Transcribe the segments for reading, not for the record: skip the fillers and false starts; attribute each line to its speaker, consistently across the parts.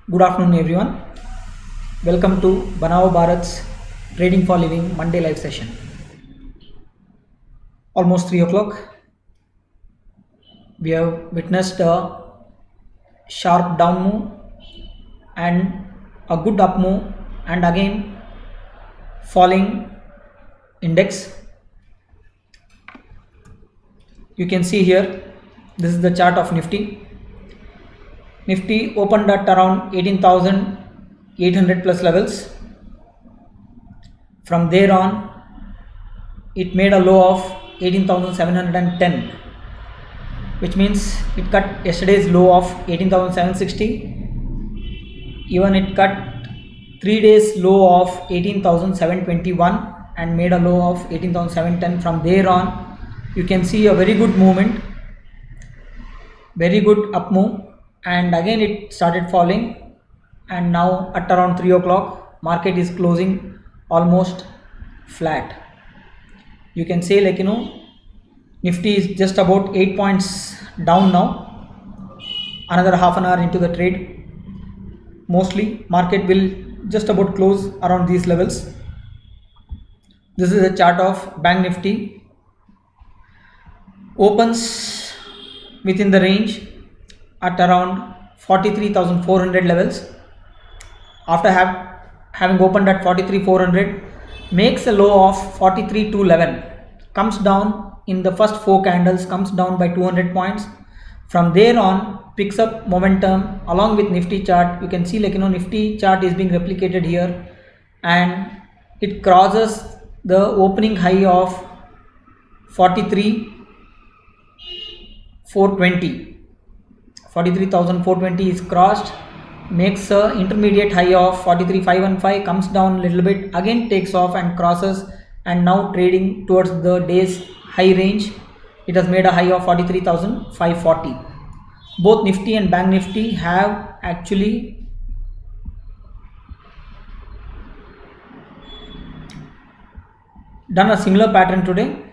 Speaker 1: Good afternoon, everyone. Welcome to Banao Bharat's Trading for Living Monday live session. Almost 3 o'clock. We have witnessed a sharp down move and a good up move, and again falling index. You can see here, this is the chart of Nifty. Nifty opened at around 18,800 plus levels. From there on, it made a low of 18,710, which means it cut yesterday's low of 18,760. Even it cut 3 days low of 18,721 and made a low of 18,710. From there on, you can see a very good movement, very good up move, and again it started falling, and now at around 3 o'clock market is closing almost flat. You can say, Nifty is just about 8 points down now. Another half an hour into the trade, mostly market will just about close around these levels. This is a chart of Bank Nifty. Opens within the range at around 43,400 levels. After having opened at 43,400, makes a low of 43,211, comes down in the first 4 candles, comes down by 200 points. From there on, picks up momentum along with Nifty chart. You can see, Nifty chart is being replicated here, and it crosses the opening high of 43,420. 43,420 is crossed, makes a intermediate high of 43,515, comes down a little bit, again takes off and crosses, and now trading towards the day's high range. It has made a high of 43,540. Both Nifty and Bank Nifty have actually done a similar pattern today.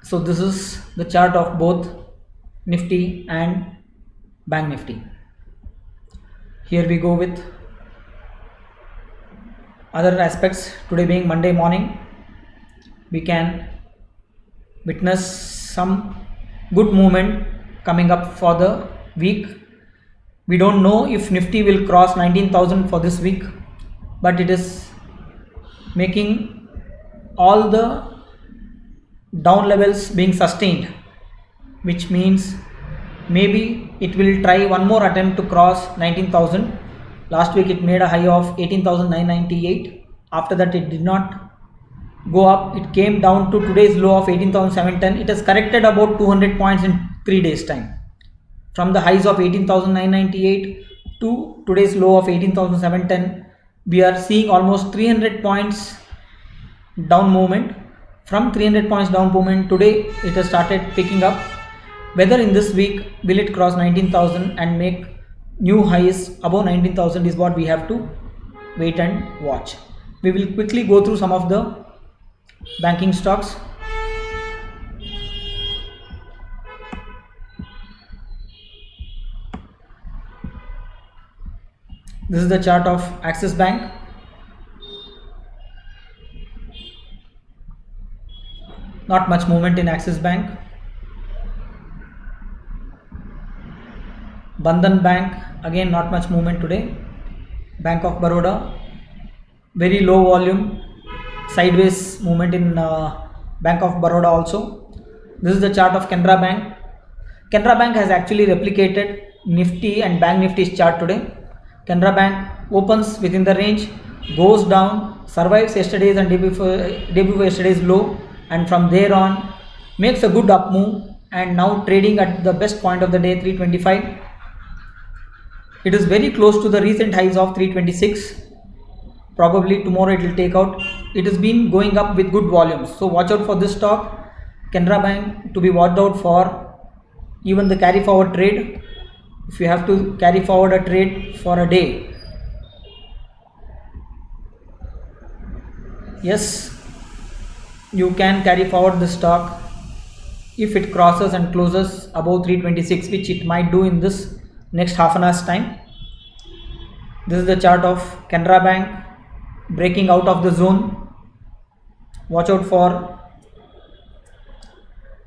Speaker 1: So this is the chart of both Nifty and Bank Nifty. Here we go with other aspects. Today being Monday morning, we can witness some good movement coming up for the week. We don't know if Nifty will cross 19,000 for this week, but it is making all the down levels being sustained, which means maybe it will try one more attempt to cross 19,000. Last week it made a high of 18,998. After that it did not go up, it came down to today's low of 18,710. It has corrected about 200 points in 3 days time, from the highs of 18,998 to today's low of 18,710. We are seeing almost 300 points down movement. From 300 points down movement, today it has started picking up. Whether in this week will it cross 19,000 and make new highs above 19,000 is what we have to wait and watch. We will quickly go through some of the banking stocks. This is the chart of Axis Bank. Not much movement in Axis Bank. Bandhan Bank, again not much movement today. Bank of Baroda, very low volume, sideways movement in Bank of Baroda also. This is the chart of Canara Bank. Canara Bank has actually replicated Nifty and Bank Nifty's chart today. Canara Bank opens within the range, goes down, survives yesterday's and day before yesterday's low, and from there on makes a good up move, and now trading at the best point of the day, 325. It is very close to the recent highs of 326. Probably tomorrow it will take out. It has been going up with good volumes, so watch out for this stock, Canara Bank, to be watched out for. Even the carry forward trade, if you have to carry forward a trade for a day, yes, you can carry forward the stock if it crosses and closes above 326, which it might do in this next half an hour's time. This is the chart of Canara Bank breaking out of the zone. Watch out for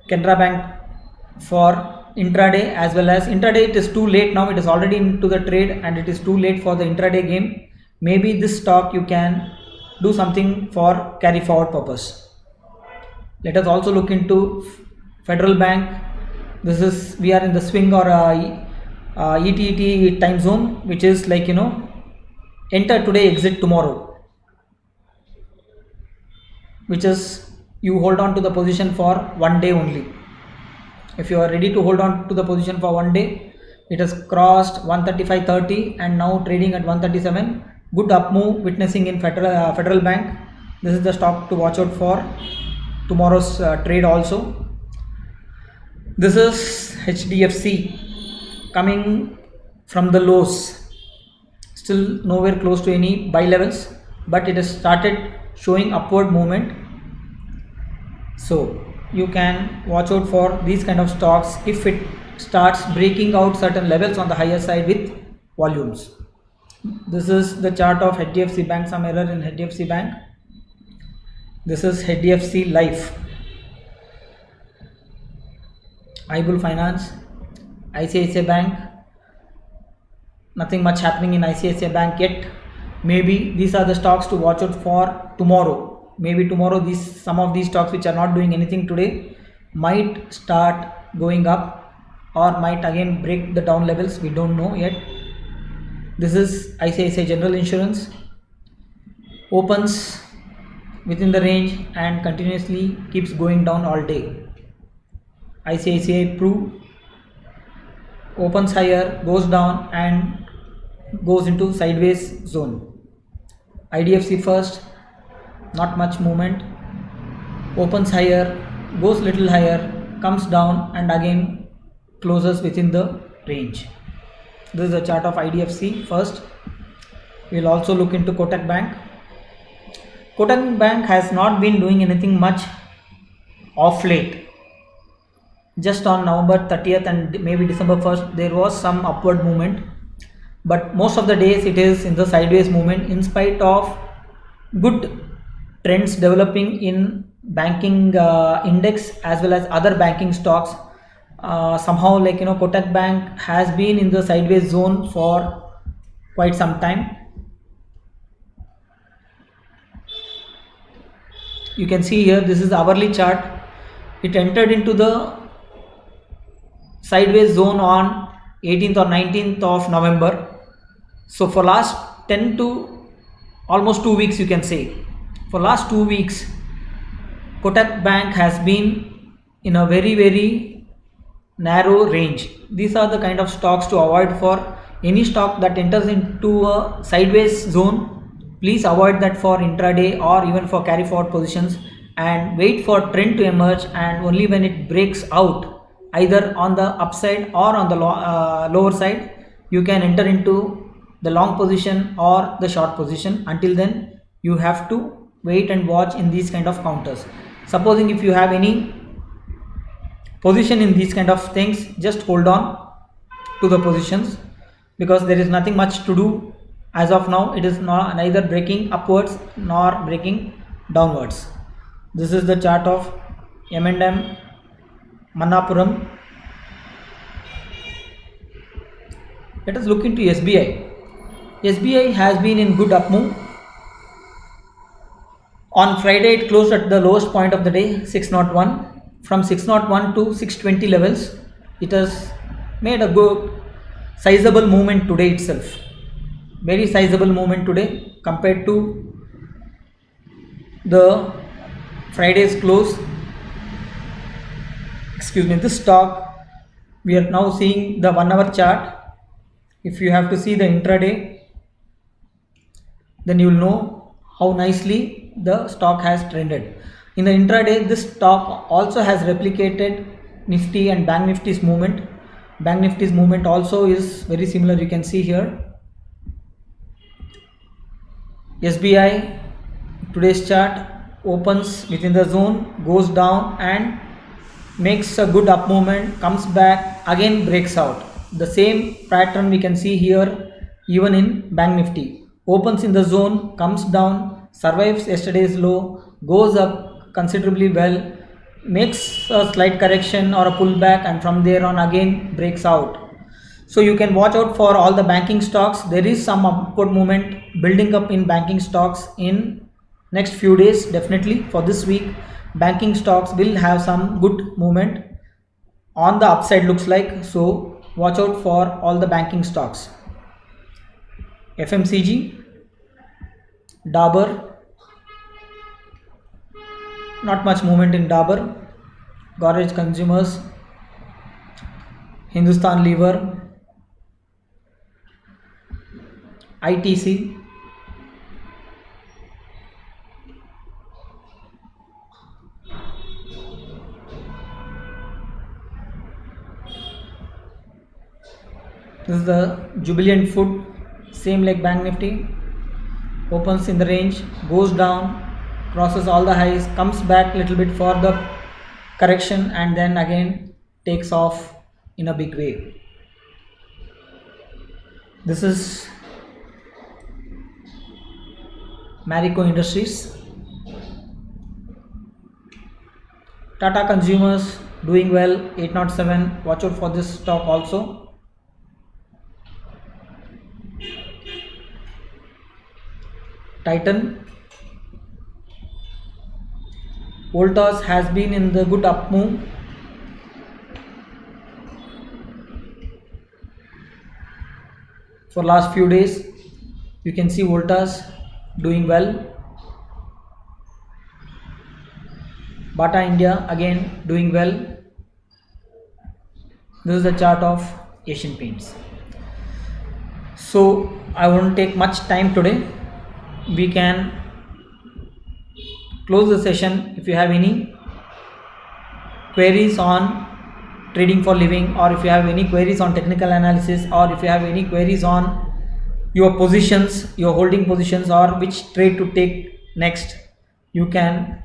Speaker 1: Canara Bank for intraday, as well as intraday. It is too late now, it is already into the trade and it is too late for the intraday game. Maybe this stock you can do something for carry forward purpose. Let us also look into Federal Bank. This is, we are in the swing or ETT time zone, which is like, enter today, exit tomorrow, which is you hold on to the position for one day only. If you are ready to hold on to the position for one day, it has crossed 135.30 and now trading at 137. Good up move witnessing in Federal Bank. This is the stock to watch out for tomorrow's trade also. This is HDFC coming from the lows, still nowhere close to any buy levels, but it has started showing upward movement. So you can watch out for these kind of stocks if it starts breaking out certain levels on the higher side with volumes. This is the chart of HDFC Bank, some error in HDFC Bank. This is HDFC Life, iBull Finance, ICICI Bank. Nothing much happening in ICICI Bank yet. Maybe these are the stocks to watch out for tomorrow. Maybe tomorrow some of these stocks which are not doing anything today might start going up or might again break the down levels. We don't know yet. This is ICICI General Insurance, opens within the range and continuously keeps going down all day. ICICI Pru opens higher, goes down and goes into sideways zone. IDFC First, not much movement, opens higher, goes little higher, comes down and again closes within the range. This is a chart of IDFC First. We will also look into Kotak Bank. Kotak Bank has not been doing anything much of late. Just on November 30th and maybe December 1st there was some upward movement, but most of the days it is in the sideways movement in spite of good trends developing in banking index as well as other banking stocks. Somehow Kotak Bank has been in the sideways zone for quite some time. You can see here, this is the hourly chart. It entered into the sideways zone on 18th or 19th of November. So for last 10 to almost 2 weeks, you can say, for last 2 weeks Kotak Bank has been in a very narrow range. These are the kind of stocks to avoid. For any stock that enters into a sideways zone, please avoid that for intraday or even for carry forward positions, and wait for trend to emerge, and only when it breaks out either on the upside or on the lower side, you can enter into the long position or the short position. Until then you have to wait and watch in these kind of counters. Supposing if you have any position in these kind of things, just hold on to the positions, because there is nothing much to do as of now. It is neither breaking upwards nor breaking downwards. This is the chart of M&M Manappuram. Let us look into SBI. SBI has been in good up move. On Friday it closed at the lowest point of the day, 601. From 601 to 620 levels, it has made a good sizable movement today itself. Very sizable movement today compared to the Friday's close. This stock, we are now seeing the 1 hour chart. If you have to see the intraday, then you will know how nicely the stock has trended. In the intraday, this stock also has replicated Nifty and Bank Nifty's movement. Bank Nifty's movement also is very similar. You can see here. SBI today's chart opens within the zone, goes down and makes a good up movement, comes back, again breaks out. The same pattern we can see here even in Bank Nifty. Opens in the zone, comes down, survives yesterday's low, goes up considerably well, makes a slight correction or a pullback, and from there on again breaks out. So you can watch out for all the banking stocks. There is some upward movement building up in banking stocks in next few days. Definitely for this week, banking stocks will have some good movement on the upside, looks like. So watch out for all the banking stocks. FMCG, Dabur, not much movement in Dabur. Godrej Consumers, Hindustan Lever, ITC, this is the Jubilant Food, same like Bank Nifty, opens in the range, goes down, crosses all the highs, comes back a little bit for the correction and then again takes off in a big way. This is Marico Industries. Tata Consumers doing well, 807. Watch out for this stock also. Titan. Voltas has been in the good up move. For last few days, you can see Voltas doing well. Bata India again doing well. This is the chart of Asian Paints. So I won't take much time today. We can close the session. If you have any queries on trading for living, or if you have any queries on technical analysis, or if you have any queries on your positions, your holding positions, or which trade to take next, you can